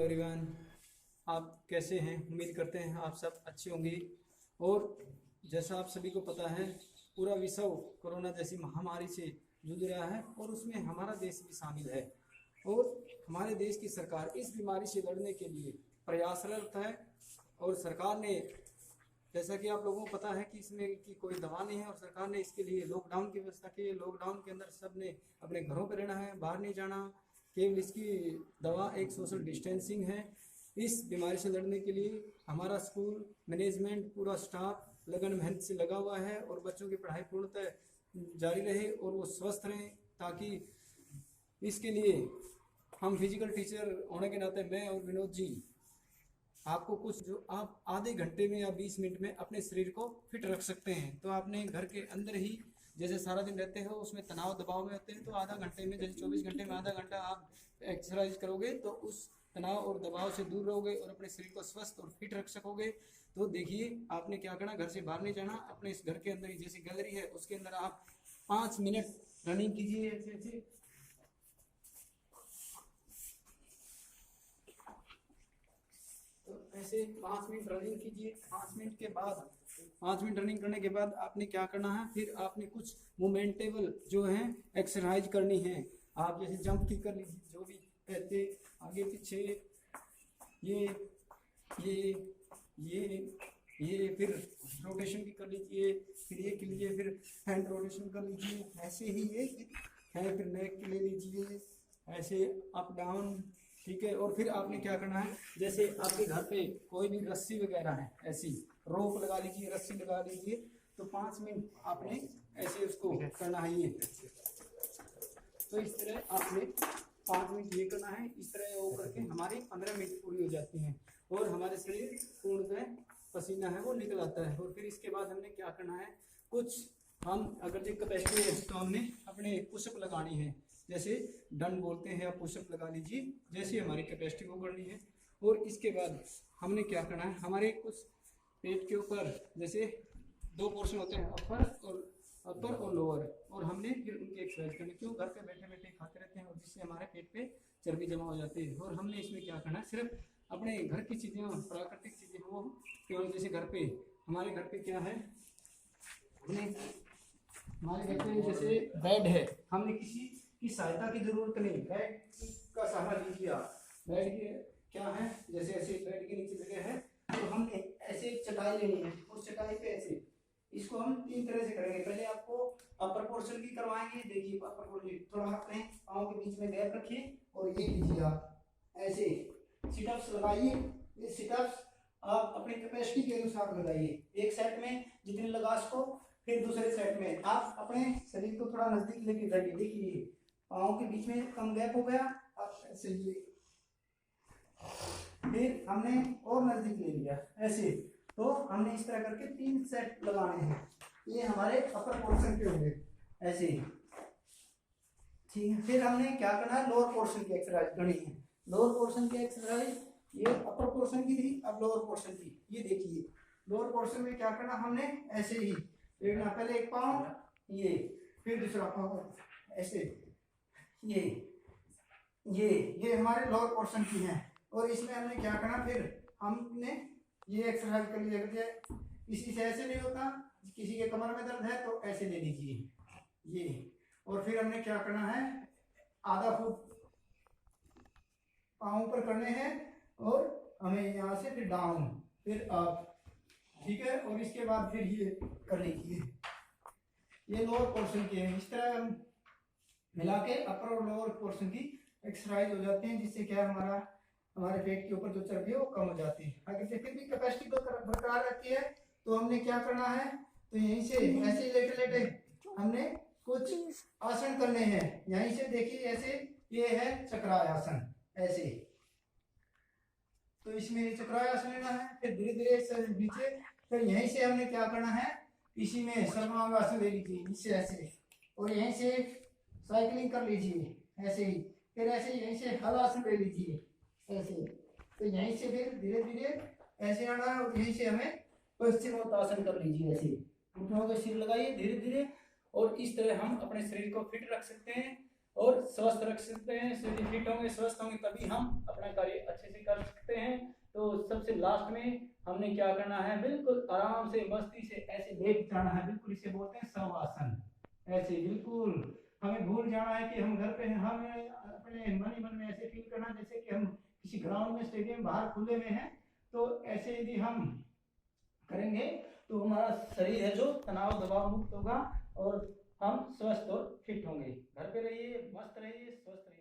Everyone, आप कैसे हैं? उम्मीद करते हैं आप सब अच्छे होंगे। और जैसा आप सभी को पता है, पूरा विश्व कोरोना जैसी महामारी से जूझ रहा है और उसमें हमारा देश भी शामिल है। और हमारे देश की सरकार इस बीमारी से लड़ने के लिए प्रयासरत है। और सरकार ने, जैसा कि आप लोगों को पता है कि इसमें की कोई दवा नहीं है, और सरकार ने इसके लिए लॉकडाउन की व्यवस्था की है। लॉकडाउन के अंदर सब ने अपने घरों पर रहना है, बाहर नहीं जाना। केवल इसकी दवा एक सोशल डिस्टेंसिंग है। इस बीमारी से लड़ने के लिए हमारा स्कूल मैनेजमेंट, पूरा स्टाफ लगन मेहनत से लगा हुआ है और बच्चों की पढ़ाई पूर्णतः जारी रहे और वो स्वस्थ रहें। ताकि इसके लिए हम फिजिकल टीचर होने के नाते मैं और विनोद जी आपको कुछ जो आप आधे घंटे में या 20 मिनट में अपने शरीर को फिट रख सकते हैं। तो आपने घर के अंदर ही, जैसे सारा दिन रहते हो उसमें तनाव दबाव में होते हैं, तो आधा घंटे में, जैसे 24 घंटे में आधा घंटा आप एक्सरसाइज करोगे तो उस तनाव और दबाव से दूर रहोगे और अपने शरीर को स्वस्थ और फिट रख सकोगे। तो देखिए, आपने क्या करना, घर से बाहर नहीं जाना, अपने इस घर के अंदर ही जैसी गैलरी है उसके अंदर आप 5 मिनट रनिंग कीजिए। ऐसे ऐसे तो ऐसे 5 मिनट रनिंग कीजिए। 5 मिनट रनिंग करने के बाद आपने क्या करना है, फिर आपने कुछ मोमेंटेबल जो है एक्सरसाइज करनी है। आप जैसे जंप की कर लीजिए, जो भी कहते आगे पीछे, ये ये ये फिर रोटेशन की कर लीजिए, फिर ये के लिए फिर हैंड रोटेशन कर लीजिए। ऐसे ही ये है, फिर नेक के ले लीजिए, ऐसे अप डाउन, ठीक है। और फिर आपने क्या करना है, जैसे आपके घर पे कोई भी रस्सी वगैरह है, ऐसी रोप लगा लीजिए, रस्सी लगा लीजिए। तो 5 मिनट आपने ऐसे उसको करना है। ये तो इस तरह आपने 5 मिनट ये करना है। इस तरह वो करके हमारी 15 मिनट पूरी हो जाती हैं और हमारे शरीर पूर्णतः पसीना है वो निकल आता है। और फिर इसके बाद हमने क्या करना है, कुछ हम अगर जो कैपेसिटी है तो हमने अपने पुशअप लगानी है। जैसे डन बोलते हैं, आप पुशअप लगा लीजिए, जैसे हमारी कैपेसिटी को करनी है। और इसके बाद हमने क्या करना है, हमारे कुछ पेट के ऊपर जैसे 2 पोर्शन होते हैं, अपर और लोअर, और हमने फिर उनकी एक्सरसाइज करनी। क्यों? घर पे बैठे बैठे खाते रहते हैं और जिससे हमारे पेट पे चर्बी जमा हो जाती है। और हमने इसमें क्या करना है, सिर्फ अपने घर की चीज़ें, प्राकृतिक चीज़ें वो केवल, जैसे घर पे, हमारे घर पे क्या है, हमारे घर पे जैसे बेड है, हमने किसी की सहायता की जरूरत नहीं, बेड का सहारा लीजिए आप। बेड के क्या है, जैसे ऐसे बेड के नीचे जगह है तो हमने ऐसे चटाई लेनी है, उस चटाई पे ऐसे इसको हम 3 तरह से करेंगे। पहले आपको अपर पोर्शन की करवाएंगे। देखिए, अपर पोर्शन थोड़ा अपने पाँव के बीच में गैप रखिए और ये लीजिए आप ऐसे सिटअप्स लगाइए। ये सिटअप्स आप अपनी कैपेसिटी के अनुसार लगाइए। एक सेट में जितने लगा सको, फिर दूसरे सेट में आप अपने शरीर को थोड़ा नजदीक लेके जाइए। देखिए, पाँव के बीच में कम गैप हो गया, आप ऐसे लिए, फिर हमने और नजदीक ले लिया ऐसे। तो हमने इस तरह करके 3 सेट लगाने हैं। ये हमारे अपर पोर्शन के होंगे ऐसे, ठीक है। फिर हमने क्या करना है, लोअर पोर्शन की एक्सरसाइज करनी है। लोअर पोर्शन की एक्सरसाइज, ये अपर पोर्शन की थी, अब लोअर पोर्शन की। ये देखिए, लोअर पोर्शन में क्या करना, हमने ऐसे ही लेना, पहले एक पाँव ये, फिर दूसरा पाँव ऐसे, ये हमारे लोअर पोर्शन की है। और इसमें हमने क्या करना, फिर हमने ये एक्सरसाइज कर लीजिए। किसी से ऐसे नहीं होता, किसी के कमर में दर्द है तो ऐसे ले लीजिए ये। और फिर हमने क्या करना है, आधा फुट पाँव पर करने हैं और हमें यहाँ से फिर डाउन, फिर अप, ठीक है। और इसके बाद फिर ये कर लीजिए, ये लोअर पोर्शन के हैं। इस तरह हम मिला के अपर और लोअर पोर्शन की एक्सरसाइज हो जाती है, जिससे क्या हमारे पेट के ऊपर जो चर्बी है वो कम हो जाती है। अगर फिर भी कैपेसिटी बरकरार रहती है तो हमने क्या करना है, तो यहीं से ऐसे लेटे लेटे हमने कुछ आसन करने हैं। यहीं से देखिए, ऐसे ये है चक्रासन ऐसे, तो इसमें चक्रासन लेना है। फिर धीरे धीरे नीचे, फिर यहीं से हमने क्या करना है, इसी में सर्वांगासन ले लीजिए नीचे ऐसे, और यहीं से साइकिलिंग कर लीजिए ऐसे ही। फिर ऐसे यहीं से हलासन ले लीजिए ऐसे। तो यहीं से फिर धीरे धीरे ऐसे आना है और यहीं से हमें पश्चिमोत्तासन कर लीजिए ऐसे। घुटनों पे सिर लगाइए धीरे धीरे, और इस तरह हम अपने शरीर को फिट रख सकते हैं और स्वस्थ रख सकते हैं। शरीर फिट होंगे, स्वस्थ होंगे, तभी हम अपना कार्य अच्छे से कर सकते हैं। तो सबसे लास्ट में हमने क्या करना है, बिल्कुल आराम से मस्ती से ऐसे लेट जाना है, बिल्कुल इसे बोलते हैं शवासन। ऐसे बिल्कुल हमें भूल जाना है कि हम घर पे हैं, हमें अपने मन ही मन में ऐसे फील करना जैसे कि हम किसी ग्राउंड में, स्टेडियम बाहर खुले में हैं। तो ऐसे यदि हम करेंगे तो हमारा शरीर है जो तनाव दबाव मुक्त होगा और हम स्वस्थ और फिट होंगे। घर पे रहिए, मस्त रहिए, स्वस्थ रहिए।